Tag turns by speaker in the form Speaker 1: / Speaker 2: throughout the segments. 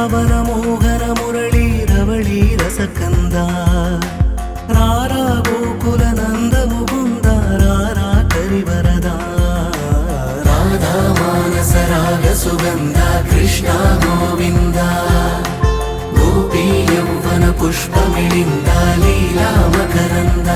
Speaker 1: బృందావన మోహన మురళీ రవళీ రసకంద రారా గోకుల నంద ముకుంద రారా కరివరదా రాధా మానస రాగ సుగంధ కృష్ణ గోవింద గోపీ యౌవన పుష్పమిళింద లీలా మకరంద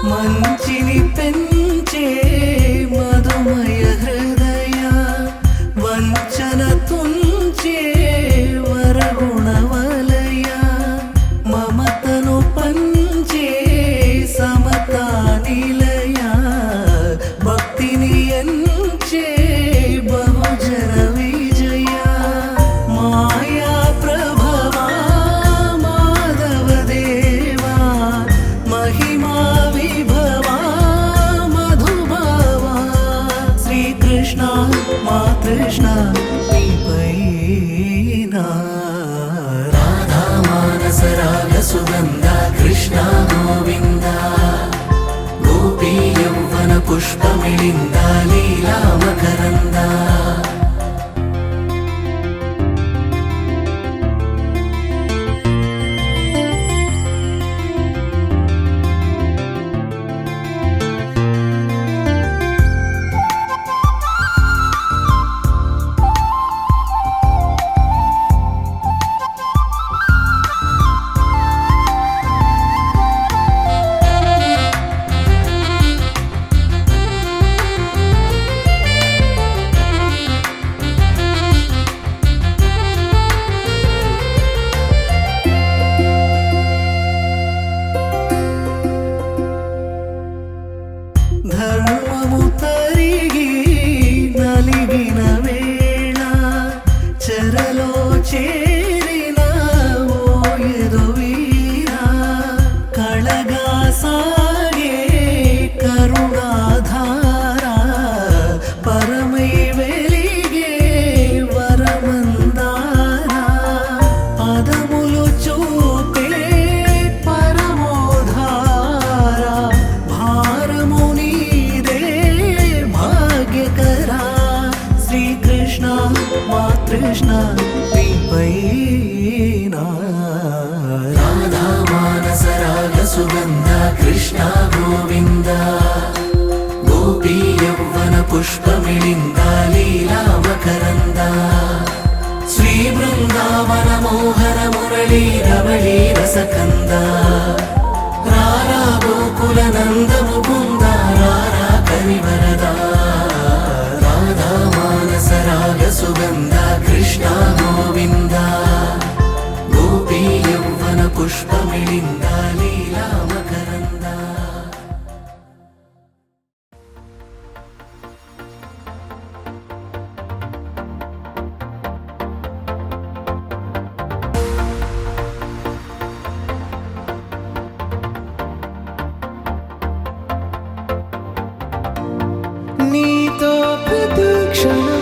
Speaker 1: మంచిని పెంచే మధుమయ హృదయ వంచన తుంచే వరగుణవలయ మమతను పంచే సమతా నిలయ భక్తిని ఎంచే బహుజన విజయ మాయా ప్రభవా మాధవ దేవా మహిమా మా కృష్ణ నీపైనా రాధా మానస రాగ సుగంధ కృష్ణ గోవింద గోపీ యౌవన పుష్పమిళింద లీలా మకరంద ధర్మము తరిగి నలిగిన వేళ చెరలో చేరిన ఓయదు వీరా కళగా సాగే కరుణాధార పరమై వెలిగే వరమందార పదములు చూపే పరమోధార భారము శ్రీకృష్ణ మా కృష్ణ నీపైనా రాధా మానస రాగ సుగంధ కృష్ణ గోవింద గోపీ యౌవన పుష్పమిళింద లీలా మకరంద శ్రీ బృందావన మోహన మురళీ రవళీ రసకంద రారా గోకుల నంద ముకుంద రారా కరివరదా రాధా మానస రాగ సుగంధ కృష్ణ గోవింద గోపీ యౌవన పుష్పమిళింద లీలా మకరంద నీతో ప్రతి క్షణం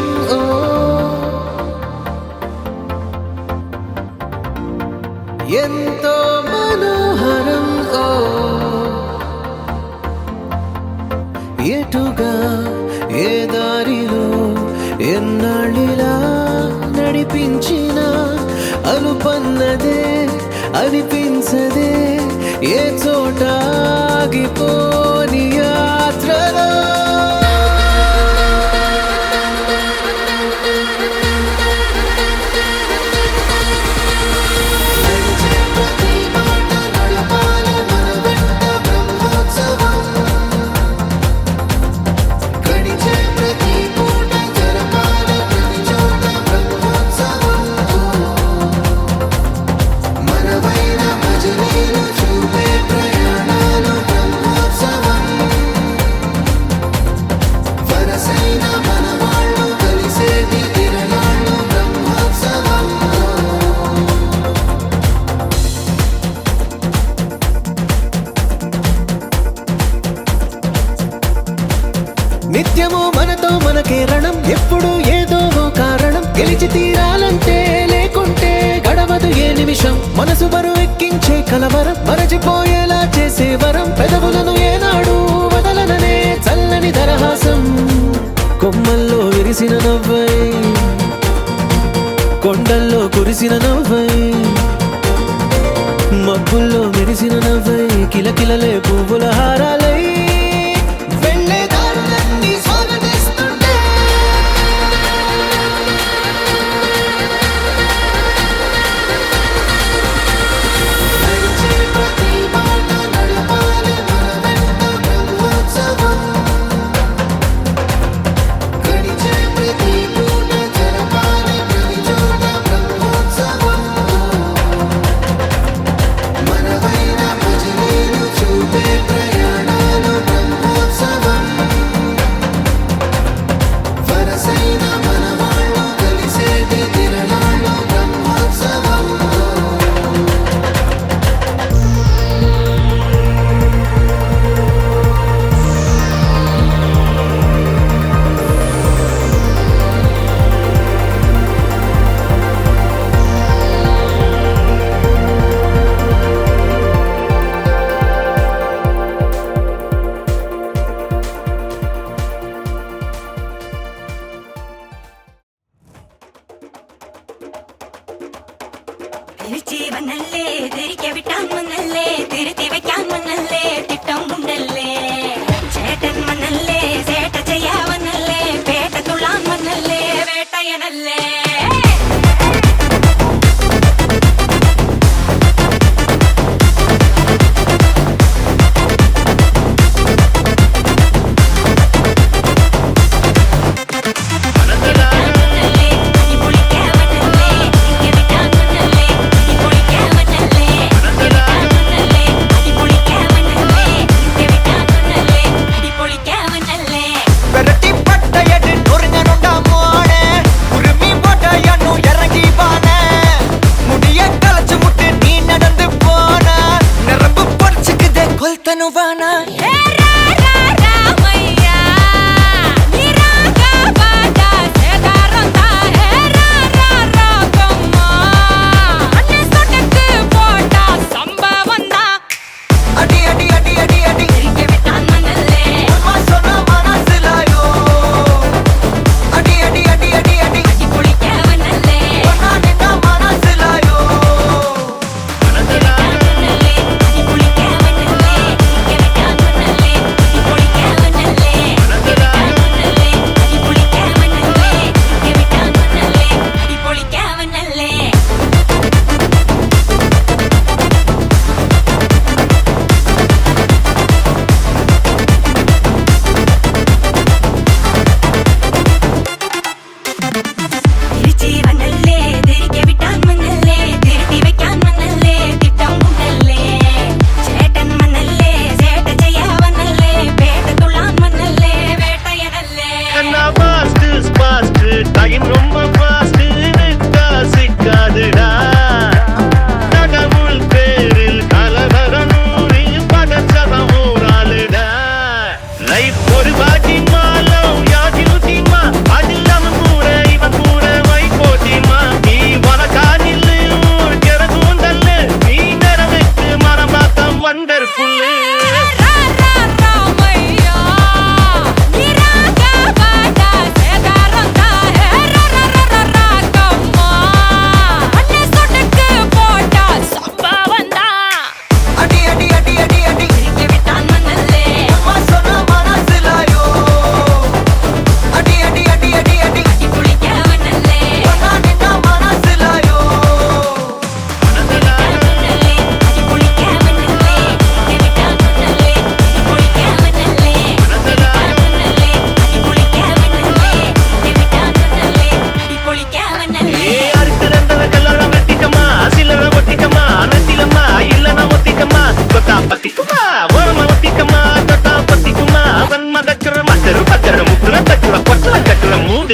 Speaker 1: ఎంతో మనోహరం ఎటుగా ఏ దారిలో ఎన్నాళ్ళిలా నడిపించిన అనుపన్నదే అనిపించదే ఏ చోట ఆగిపోని యాత్రలో మనమైన భజనలు చూపే మనకే రణం ఎప్పుడు ఏదో ఓ కారణం గెలిచి తీరాలంటే లేకుంటే గడవదు ఏ నిమిషం మనసు బరు ఎక్కించే కలవరం మరచిపోయేలా చేసే వరం పెదవులను ఏనాడు వదలననే చల్లని దరహాసం కొమ్మల్లో విరిసిన నవ్వై కొండల్లో కురిసిన నవ్వై మబ్బుల్లో మెరిసిన నవ్వై కిలకిలలే పువ్వుల హారాలై వెళ్ళే దారులన్నీ స్వాగతిస్తుంటే నడిచే ప్రతి మాట నడపాలి మన వెంట బ్రహ్మోత్సవం గడిచే ప్రతి పూట జరపాలి ప్రతి చోట బ్రహ్మోత్సవం మనవైన భజనీలు చూపే ప్రయాణాలు బ్రహ్మోత్సవం వరసైన మనవాళ్ళు కలిసేటి తిరణాలు బ్రహ్మోత్సవం
Speaker 2: തിരിച്ച് വന്നല്ലേ തിരികെ വിട്ടാൻ വന്നല്ലേ തിരുത്തി വെക്കാൻ വന്നല്ലേ തിട്ടം ഉണ്ടല്ലേ ചേട്ടൻ വന്നല്ലേ ചേട്ട ചെയ്യാ വന്നല്ലേ പേട്ട തുള്ളാൻ വന്നല്ലേ വേട്ടയനല്ലേ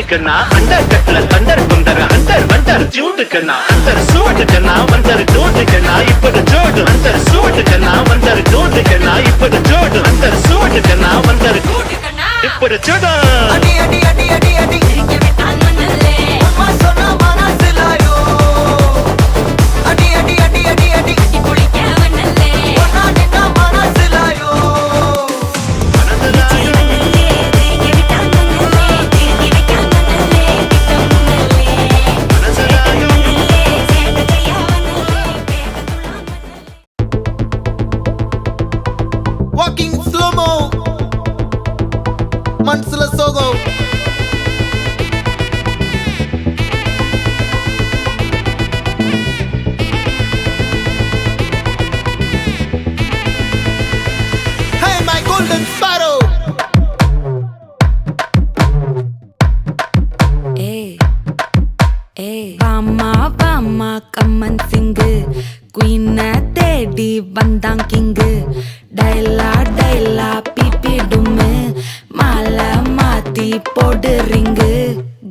Speaker 3: கண்ணா அண்டர் கட்டல தண்டர் குந்தர அண்டர் வண்டர் ஜூடு கண்ணா அண்டர் சூடு கண்ணா வண்டர் ஜூடு கண்ணா இப்படி ஜோடு அண்டர் சூடு கண்ணா வண்டர் ஜூடு கண்ணா இப்படி ஜோடு அண்டர் சூடு கண்ணா வண்டர் இப்படி ஜோடு அடி அடி
Speaker 1: மனசுல சோகம். Hey my golden sparrow.
Speaker 2: வாமா வாமா கம்மன் சிங்கு குயின தேடி வந்தான் கிங்கு டைலா டைலா பிபி டும்மு மாலை மாத்தி போடு ரிங்கு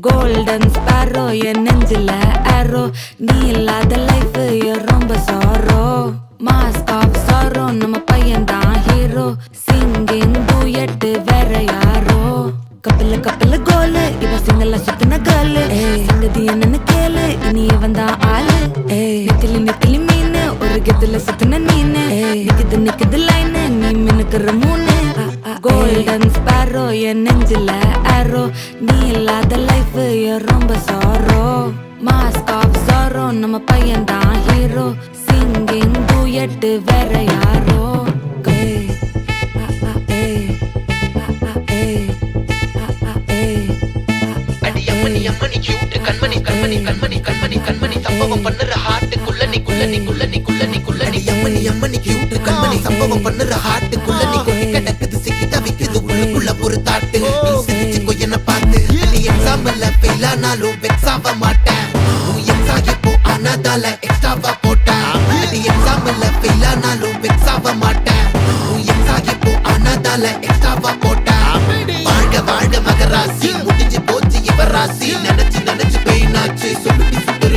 Speaker 2: கோல்டன் ஸ்பாரோ என் நெஞ்சில ஆரோ நீ இல்லாத லைஃப் ரொம்ப சாரோ மாஸ்க் ஆஃப் சாரோ நம்ம பையன் தான் ஹீரோ சிங்கிங் டூயட் வேற யாரோ கப்பல கப்பல கோலு இவ சிங்கல்ல சுத்தின கேளு சங்கதி என்னன்னு கேளு இனி இவன் தான் ஆளு நெத்திலி நெத்திலி மீனு ஒரு கெத்துல சுத்தின நீனு நிக்குது நிக்குது லைனு நீ மினுக்குற மூணு கோல்டன் ஸ்பாரோ என் நெஞ்சில ஆரோ நீ இல்லாத லைஃப் ரொம்ப சாரோ மாஸ்க் ஆஃப் சாரோ நம்ம பையன் தான் ஹீரோ சிங்கிங் டூயட் வேற யாரோ
Speaker 4: அம்மணி அம்மணி கியூட் கண்மணி கண்மணி கண்மணி கண்மணி கண்மணி சம்பவம் பண்ணுற ஹார்ட்டுக்குள்ள நீ குள்ள நீ குள்ள நீ குள்ள நீ குள்ள நீ அம்மணி அம்மணி கியூட் கண்மணி சம்பவம் பண்ணுற ஹார்ட்டுக்குள்ள நீ கொட்டி கிடக்குது சிக்கி தவிக்குது உள்ளுக்குள்ள ஒரு தாட்டு நீ சிரிச்சுக்கோ என்ன பார்த்து நீ எக்ஸாம்ல ஃபெயில் ஆனாலும் வெக்ஸ் ஆக மாட்டேன் உன் எக்ஸாம் இப்போ ஆனதால எக்ஸ்ட்ராவா போட்டேன் நீ எக்ஸாம்ல ஃபெயில் ஆனாலும் வெக்ஸ் ஆக மாட்டேன் உன் எக்ஸாம் இப்போ ஆனதால எக்ஸ்ட்ராவா போட்டேன் வாழ்க வாழ்க மகராசி முடிஞ்சு போச்சு இவராசி நினைச்சு நினைச்சு பெயினாச்சு சொல்லுடி சுத்தரு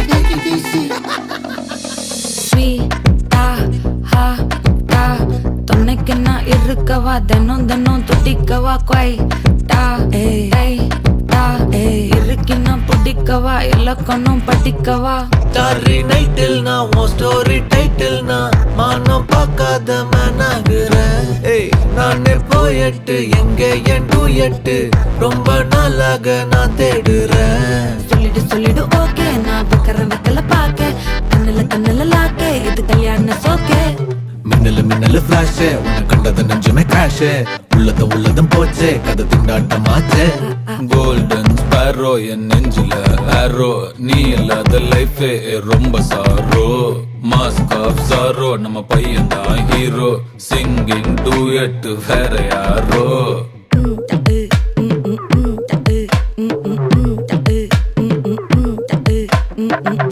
Speaker 2: ஸ்வீட்டா ஹா டா துணைக்கு நான் இருக்கவா தினம் தினம் துடிக்கவா கொய் டா டை டா இருக்கினா பிடிக்கவா இலக்கணம் படிக்கவா
Speaker 1: ஸ்டாரி நைட்டில் நான் உன் ஸ்டோரி டைட்டில் நான் மானம் பார்க்காத மனாகிறேன். நானே போயட்டு எங்க என் டூயட்டு ரொம்ப நாளாக நான் தேடுறேன்.
Speaker 2: சொல்லிடு சொல்லிடு ஓகே நான் வைக்கிற வெத்தல பாக்க கண்ணுல கண்ணுல லாக்க இது கல்யாண சோக்கே
Speaker 1: மின்னலு மின்னலு ஃபிளாஷ் உன்னை கண்டது நெஞ்சுமே கிராஷ் உள்ளதும் போச்சே கதை திண்டாட்டமாச்சே.
Speaker 5: கோல்டன் ஸ்பாரோ என் நெஞ்சில ஆரோ நீ இல்லாத லைஃப் ரொம்ப சாரோ மாஸ்க் ஆஃப் சாரோ நம்ம பையன் தான் ஹீரோ சிங்கிங் டூயட் வேற யாரோ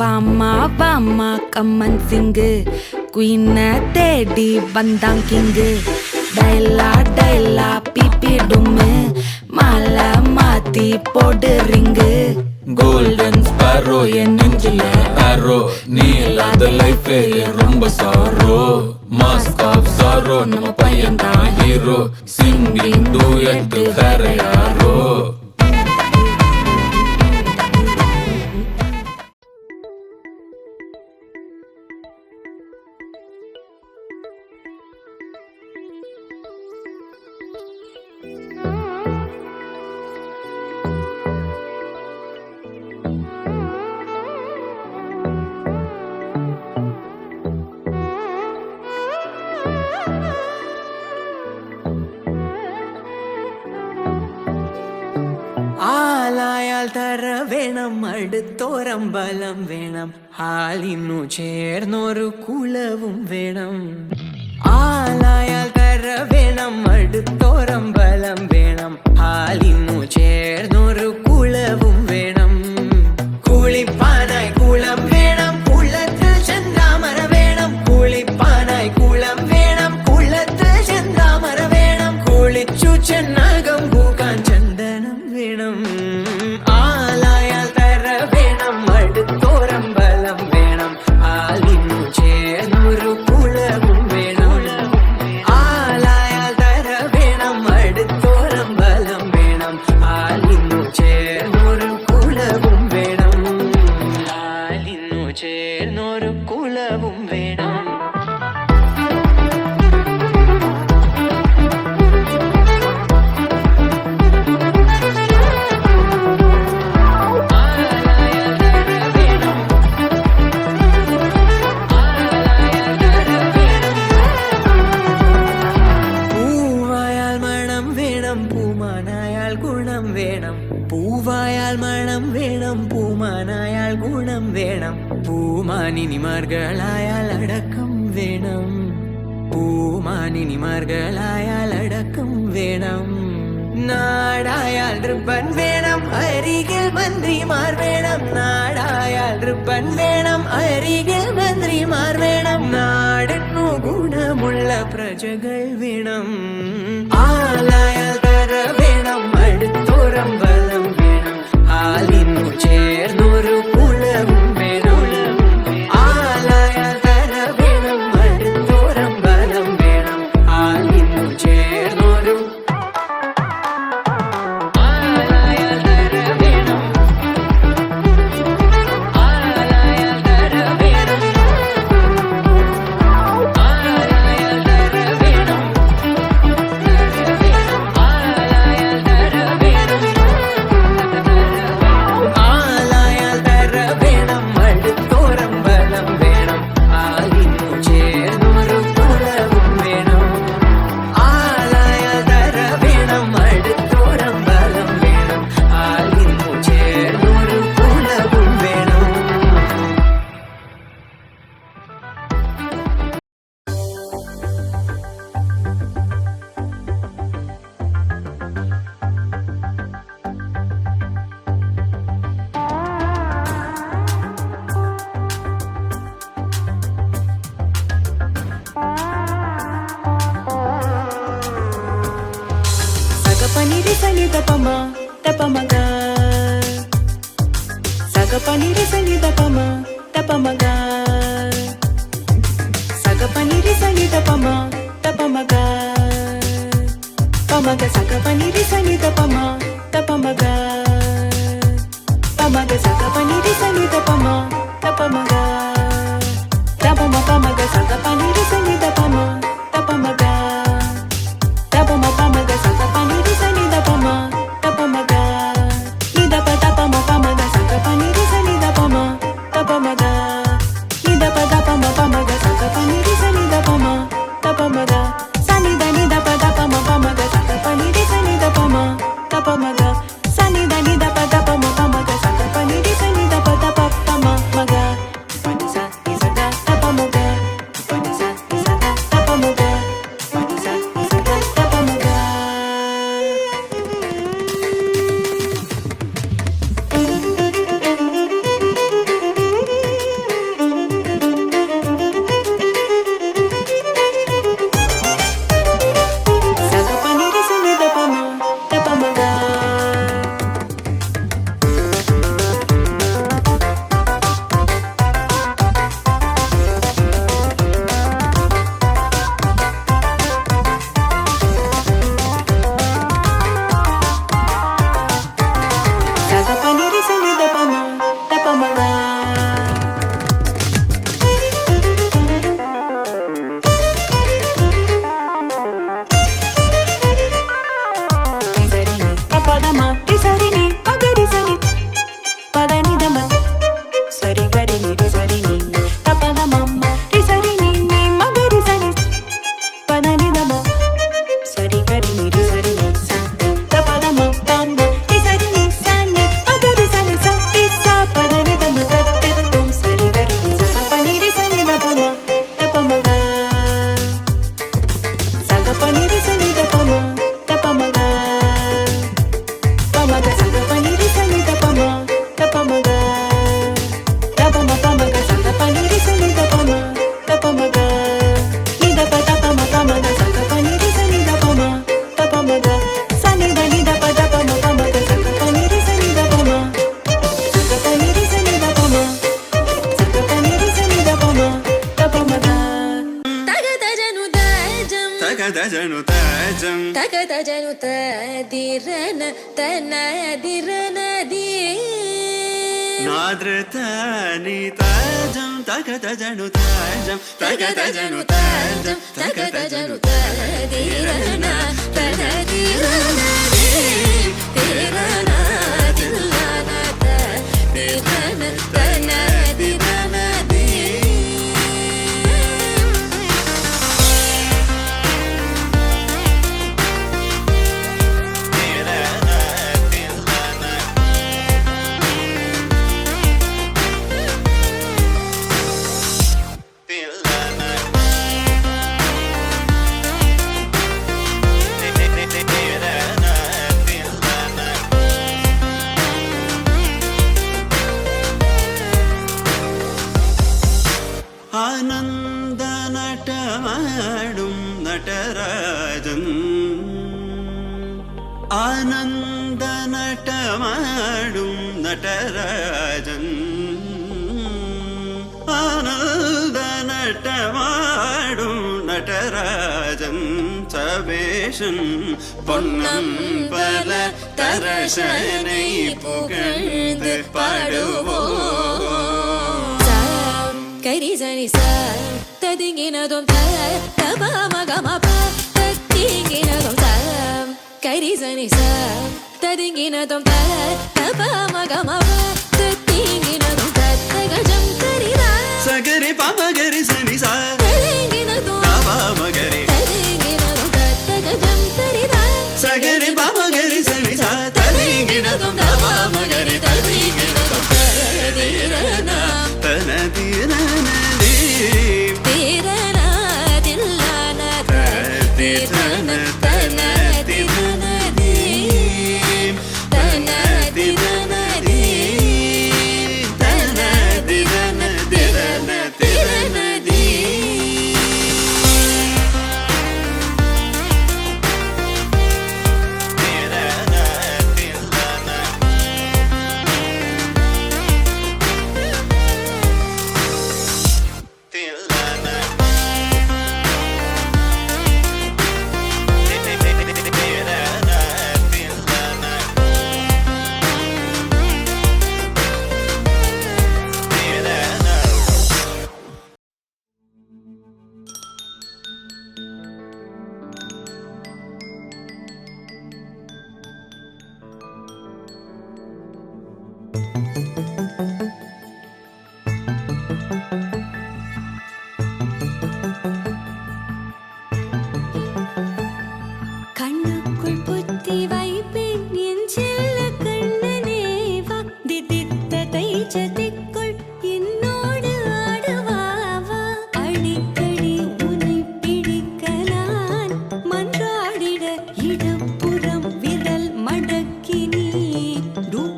Speaker 2: வாமா வாமா கம்மன் சிங்கு குயின தேடி வந்தான் கிங்கு டைலா டைலா பிபி டும்மு மாலை மாத்தி போடு ரிங்கு
Speaker 5: கோல்டன் ஸ்பாரோ என் நெஞ்சில ஆரோ நீ இல்லாத லைஃப் ரொம்ப சாரோ மாஸ்க் ஆஃப் சாரோ நம்ம பையன் தான் ஹீரோ சிங்கிங் டூயட் வேற யாரோ
Speaker 6: ആലായാൽ തര വേണം അടുത്തോരം ബലം വേണം ആളിന്നു ചേർന്നൊരു കുളവും വേണം ആലായാൽ തര വേണം അടുത്തോരം ബലം വേണം ആളിന്നു ചേർന്നൊരു കുളവും വേണം കുളിപ്പാനായി കുളം വേണം കുളത്ത് ചന്ദ്രാമര വേണം കുളിപ്പാനായി കുളം വേണം കുളത്ത് ചന്ദ്രാമര വേണം കുളിച്ചു ചെന്നകം പൂക്കാൻ ചന്ദനം വേണം ആലായാൽ തര വേണം അടുത്തോരം ബലം വേണം ആലിന്നു ചേർന്നൊരു കുളവും വേണം ആലായാൽ തര വേണം അടുത്തോരം ബലം വേണം ആലി പൂമാനിനിമാർകളായാൽ അടക്കം വേണം, പൂമാനിനിമാർകളായാൽ അടക്കം വേണം. നാടായാൽ റിപ്പൻ വേണം, അരികിൽ മന്ത്രിമാർ വേണം. നാടായാൽ റിപ്പൻ വേണം, അരികിൽ മന്ത്രിമാർ വേണം. നാടിനു ഗുണമുള്ള പ്രജകൾ വേണം. ആലായാൽ തര വേണം, അടുത്തോരം ബലം വേണം. ആലിനു ചേർന്നൊരു കുളവും വേണം. ആലായാൽ തര വേണം, അടുത്തോരം ബലം വേണം. ആലിനു ചേർന്നൊരു Paniri sani tapama, tapamaga. Saga paniri sani tapama, tapamaga. Saga paniri sani tapama, tapamaga. Pamaga saga paniri sani tapama, tapamaga. Pamaga saga paniri sani tapama, tapamaga. Tapama pamaga saga paniri sani tapama, tapamaga. Tapama pamaga saga paniri sani tapama, tapamaga. Nida pa tapama pamaga saga paniri sani tapama, tapamaga. Nida pa tapama pamaga saga paniri sani tapama, tapamaga. Sani da nida pa tapama pamaga saga paniri sani tapama, tapamaga. Sani da nida pa tapama pamaga saga paniri sani tapama maga. Panisa isada tapamaga, panisa isada tapamaga. Panisa isada tapamaga. Saga paniri sani tapama, tapamaga. Saga paniri sani tapama, tapamaga. Tisarini, papadama, tisarini, pagarisani, padanidama, sarigarini, tisarini, papadama, tisarini, magarisani, padanidama, sarigarini, tisarini, sa, papadama, panda, tisarini, sani, pagarisani, sa, tisa, padanidama, tattatum, sarigarini, sa, paniri sani tapama, tapamaga. Saga paniri sani tapama, tapamaga. Pamaga saga paniri sani tapama, tapamaga. Tapama pamaga saga paniri sani tapama, tapamaga. Nida pa tapama pamaga saga paniri sani tapama, tapamaga. Sani da nida pa tapama pamaga saga paniri sani tapama, saga paniri sani tapama, saga paniri sani tapama, tapamaga.
Speaker 2: తగదజను దజం
Speaker 7: తగదజను తాజం
Speaker 2: తగదజను తదిరన తనదిరనది
Speaker 7: నాద్రతాని తాజం తగదజను తాజం తగదజను తాజం
Speaker 2: తగదజను తదిరన తనదిరనది తిరన తిల్లన తదిరన తనదిరనది
Speaker 7: நடனமாடும் நடராஜன் ஆனந்த நடமாடும் நடராஜன் ஆனந்த நடமாடும் நடராஜன் சபேஷன் பொன்னம் பல தரசனை புகழ்ந்து பாடுவோம்
Speaker 2: கரி சனி ச ததிங்கினதும் த தப மகம ப தத்திங்கினதும் த கரி சனி ச ததிங்கினதும் த தப மகம ப தத்திங்கினதும் த தகஜம் கரிதா
Speaker 7: சகரி பமகரி சனி சா
Speaker 2: ததிங்கினதும்
Speaker 7: மகரி
Speaker 2: ததிங்கினதும் த தகஜம் கரிதா
Speaker 7: சகரி பமகரி சனி சா தரிங்கினதும் மகரி தரிங்கினதும் தனதிரனா
Speaker 2: தீரனா தில்லான தீரன தனதிரன கண்ணுக்குள் புத்தி வைப்பேன் என் செல்ல கண்ணனே வா திதித்த தைச்சதிக்குள் என்னோடு ஆடுவாவா அடிக்கடி உன்னை பிடிக்க நான் மன்றாடிட இடப்புறம் விரல் மடக்கி நீ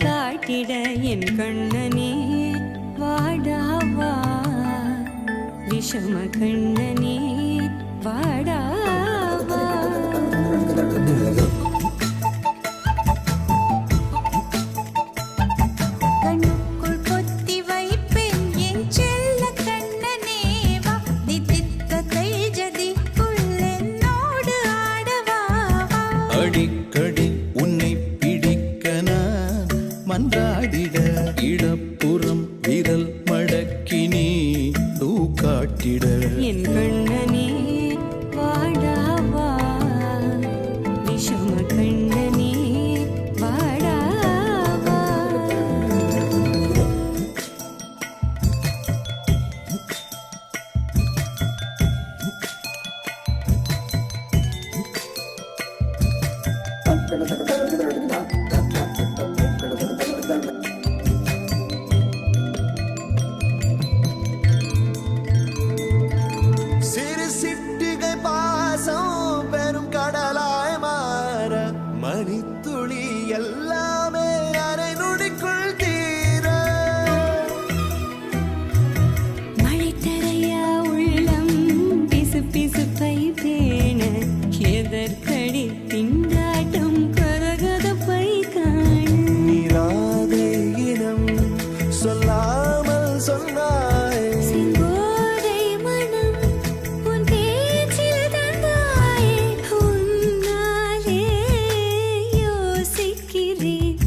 Speaker 2: காட்டிட என் கண்ணனே வாடாவா விஷம கண்ணனே வாடாவா கண்ணுக்குள் பொத்தி வைப்பேன் என் செல்ல கண்ணனே வா திதித்த தைஜதிக்குள் என்னோடு ஆடவா
Speaker 1: அடிக்கடி உன்னை பிடிக்க நான் மன்றாடிட இடப்புறம் விரல் மடக்கி நீ காட்டிட
Speaker 2: என் கண்ணனே வாடாவா விஷம கண்ணனே வாடாவா
Speaker 1: சிறு சிட்டிகை பாசம் பெரும் கடலாய் மாற மணித்துளி எல்லாமே அரை நொடிக்குள் தீர
Speaker 2: மழை தரையா உள்ளம் பிசு பிசுப்பை பேண எதற்கடி திண்டாட்டம் கரகதப்பை காண
Speaker 1: நீராதை இனம் சொல்லாமல் சொன்னாய்
Speaker 2: சிங்கோதை மனம் உன் பேச்சில் தந்தாயே உன்னாலே யோசிக்கிறேன்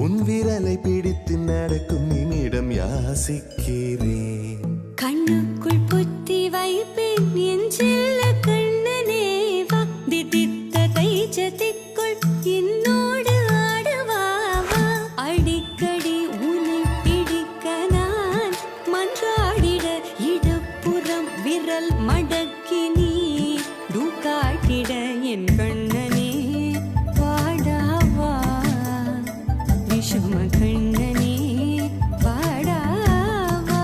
Speaker 1: உன் விரலை பிடித்து நடக்கும் நிமிடம் யாசிக்கிறேன்
Speaker 2: கண்ணுக்குள் புத்தி வைப்பேன் என் செல்ல கண்ணனே வா திதித்த தைச்சதிக்குள் என்னோடு ஆடுவாவா அடிக்கடி உன்னை பிடிக்க நான் மன்றாடிட இடப்புறம் விரல் மடக்கி நீ காட்டிட என் கண்ணனே வாடாவா விஷம கண்ணனே வாடாவா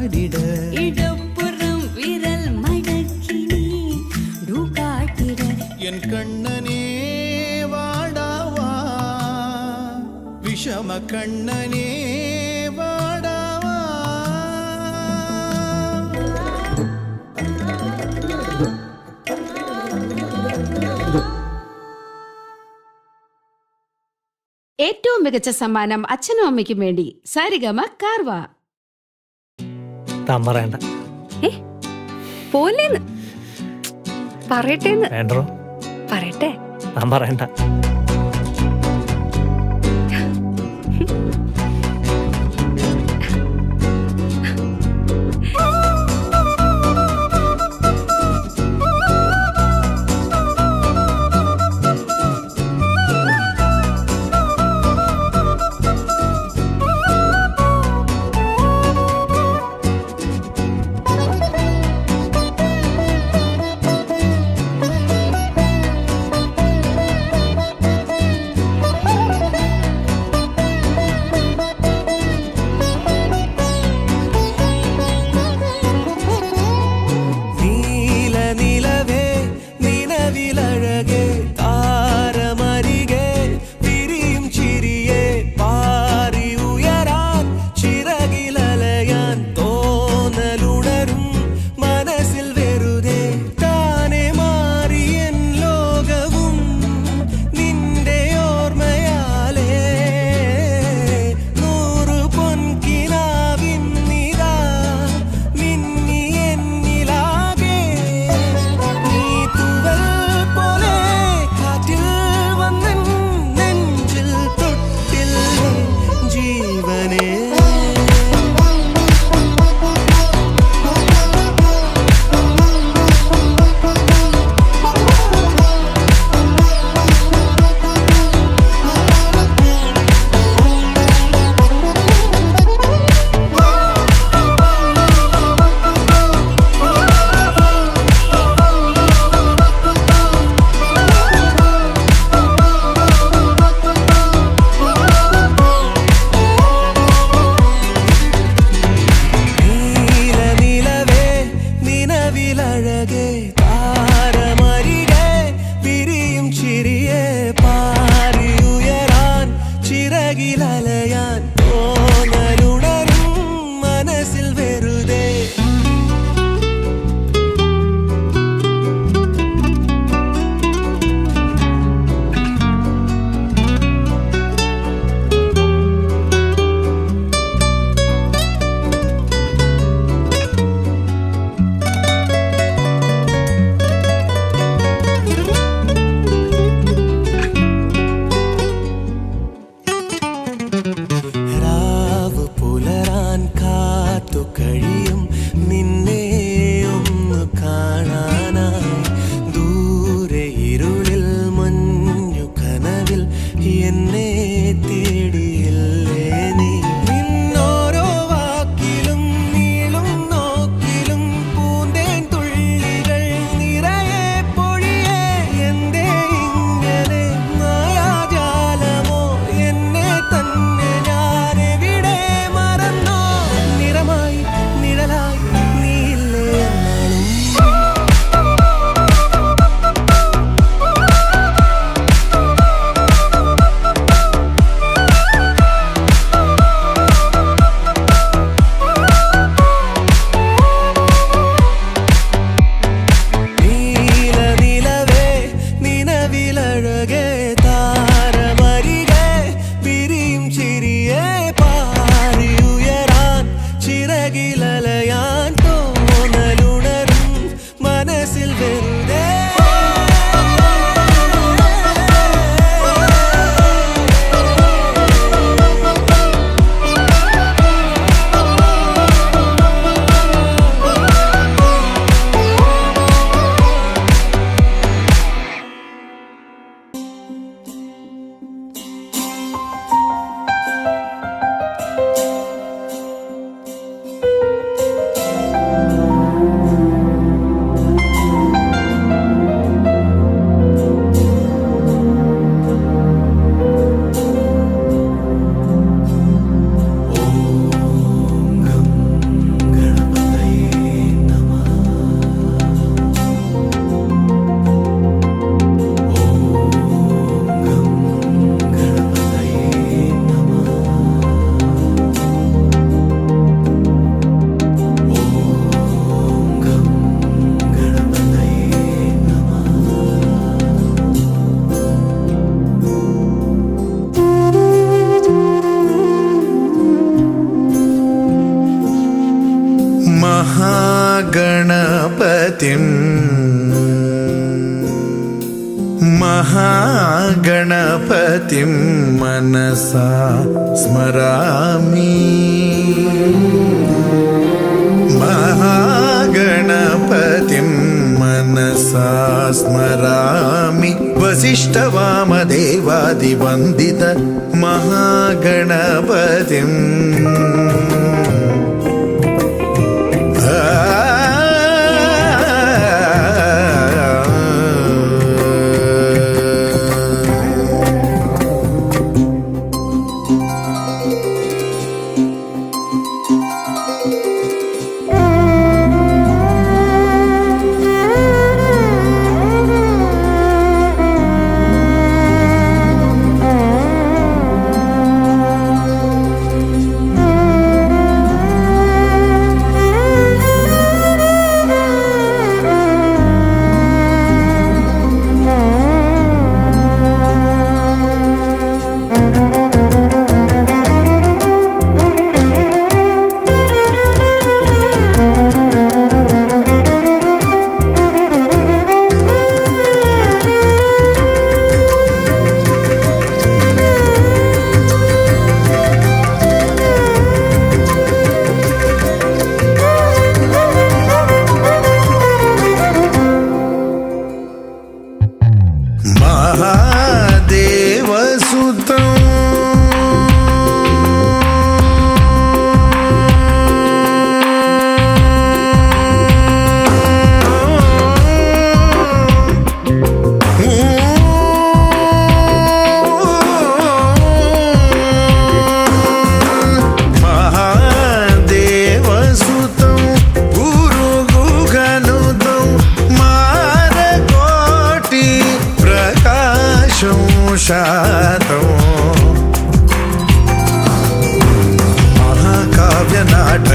Speaker 1: ஆடிட
Speaker 6: இடப்புறம் விரல் மடக்கி நீ டூ காட்டிட
Speaker 1: என் கண்ணனே வாடாவா விஷம கண்ணனே வாடாவா
Speaker 8: ഏറ്റവും മികച്ച സമ്മാനം അച്ഛനും അമ്മയ്ക്കും വേണ്ടി സരിഗമ കാർവ.
Speaker 9: താൻ പറയണ്ട.
Speaker 6: പോലേന്ന് പറയട്ടേന്ന്.
Speaker 9: വേണ്ടോ?
Speaker 6: പറയട്ടെ.
Speaker 9: താൻ പറയണ്ട. महागणपतिम् महागणपतिं मनसा स्मरामि महागणपतिं मनसा स्मरामि वसिष्ठवामदेवादिवन्दित महागणपतिम्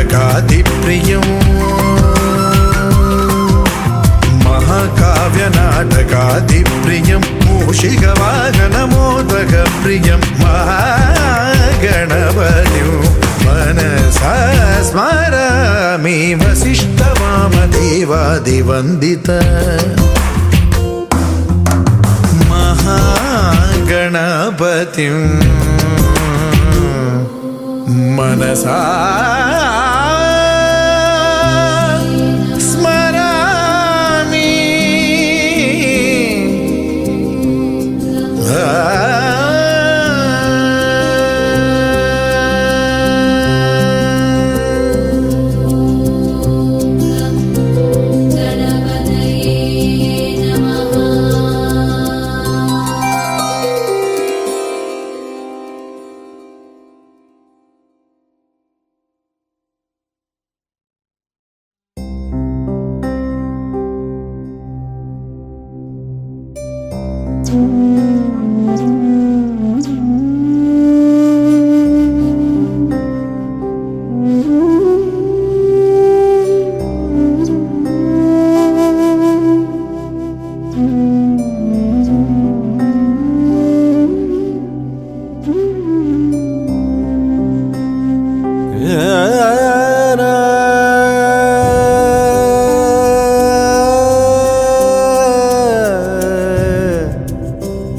Speaker 9: महाकाव्यनाटकादिप्रियम् महाकाव्यनाटकादिप्रियं मूषिकवाहनमोदकप्रियं महागणपतिं मनसा स्मरामि वसिष्ठवामदेवादिवन्दित महागणपतिं मनसा स्मरामि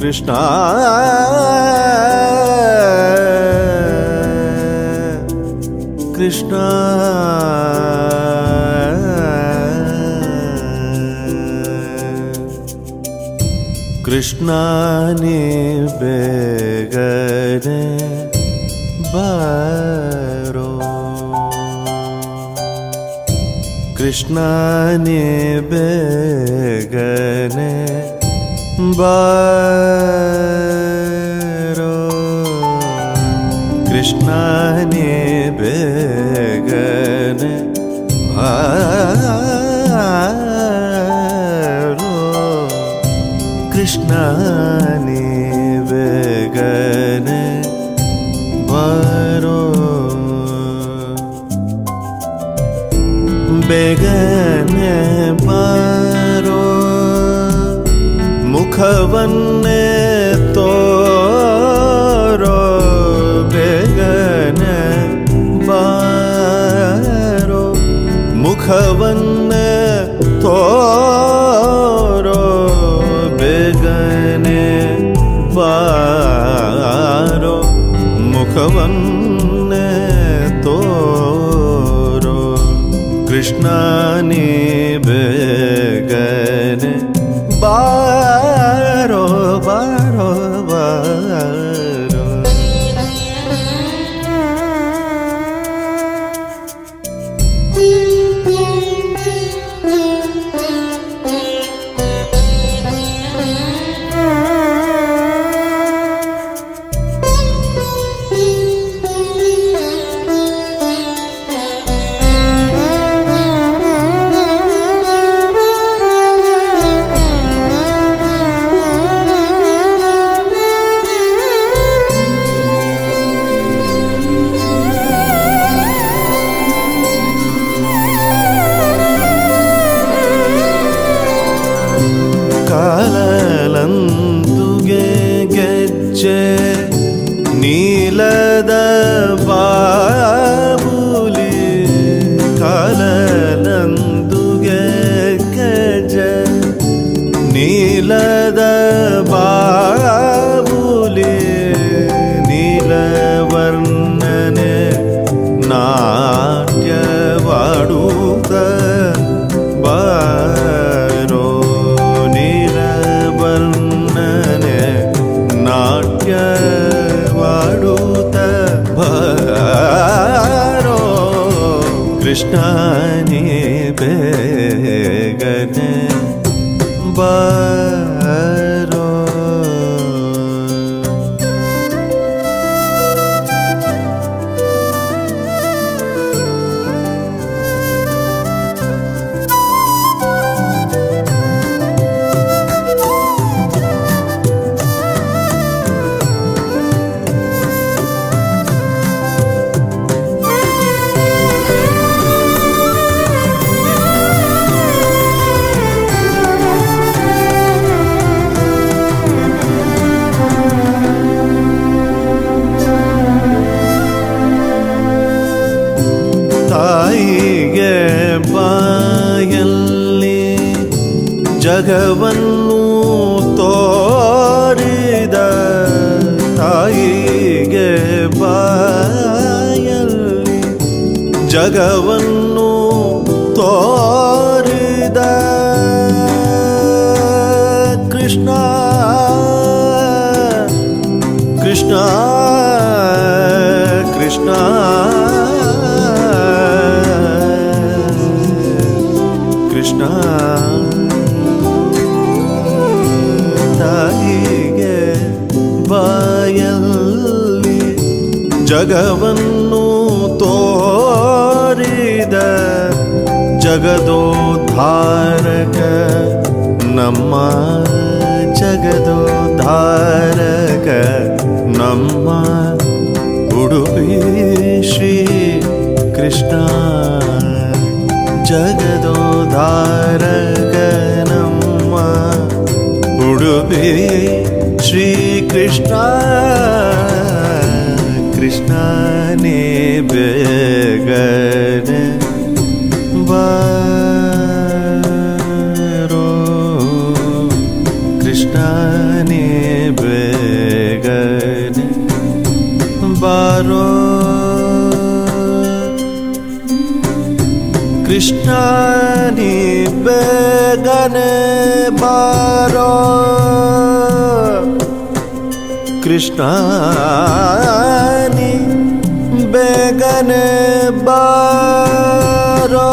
Speaker 1: कृष्णा कृष्णा कृष्णाने बेगने बारो कृष्णाने बेगने बारो कृष्णाने बेगने बारो कृष्णाने बेगने बारो बेगने बारो मुखवन्ने तोरो बेगने बारो
Speaker 9: ಮುಖವನ್ನೇ ತೋರೋ ಬೇಗನೆ ಬಾರೋ ಮುಖವನ್ನೇ ತೋರೋ ಕೃಷ್ಣ ನೀ ಬೇಗನೆ ಬಾರೋ ಬಾರೋ ಬಾರೋ ಕಾಲಲಂದುಗೆ ಗೆಜ್ಜೆ ನೀಲದ ಬಾಬುಲಿ ಕಾಲಲಂದುಗೆ ಗೆಜ್ಜೆ ನೀಲದ ಬಾಬುಲಿ ನೀಲವರ್ಣನೆ ನಾಟ್ಯವಾಡುತ್ತ ಬಾರೋ ನೀಲವರ್ಣನೆ ನಾಟ್ಯವಾಡುತ್ತ ಬಾರೋ ಕೃಷ್ಣ ನೀ ಬೇಗನೆ ಬಾರೋ ತಾಯಿಗೆ ಬಾಯಲ್ಲಿ ಜಗವನ್ನು ತೋರಿದ ತಾಯಿಗೆ ಬಾಯಲ್ಲಿ ಜಗವನ್ನು ತೋರಿದ ಕೃಷ್ಣ ಕೃಷ್ಣ ಕೃಷ್ಣ ಕೃಷ್ಣ ತಾಯಿಗೆ ಬಾಯಲ್ಲಿ ಜಗವನ್ನು ತೋರಿದ ಜಗದೋದ್ಧಾರಕ ನಮ್ಮ ಜಗದೋದ್ಧಾರಕ ನಮ್ಮ ಉಡುಪಿ ಶ್ರೀ ಕೃಷ್ಣ ಜಗದೋದ್ಧಾರಕ ನಮ್ಮ ಉಡುಪಿ ಶ್ರೀ ಕೃಷ್ಣ ಕೃಷ್ಣ ನೀ ಬೇಗನೆ ಬಾರೋ ಕೃಷ್ಣ ನೀ ಬೇಗನೆ ಬಾರೋ ಕೃಷ್ಣ ನೀ ಬೇಗನೆ ಬಾರೋ ಕೃಷ್ಣ ನೀ ಬೇಗನೆ ಬಾರೋ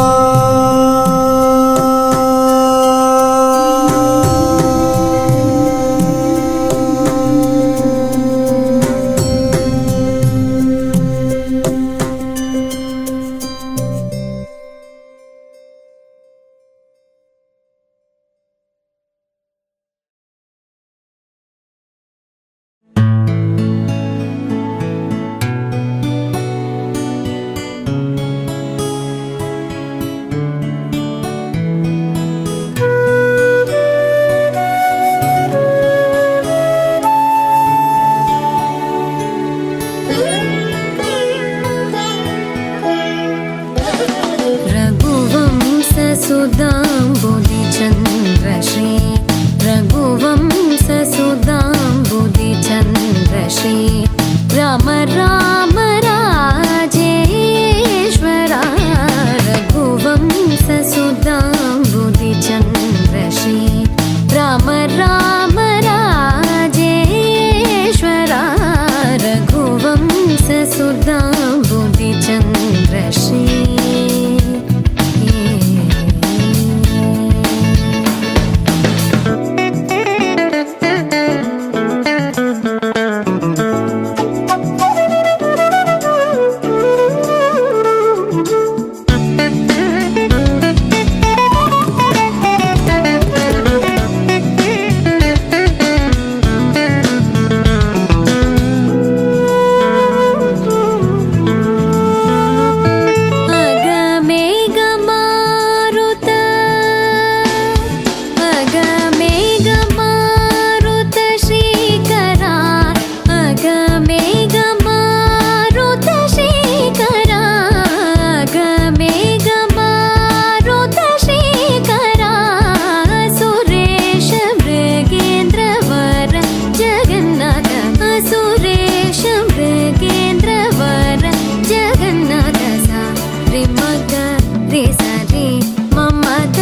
Speaker 10: ಮಮದ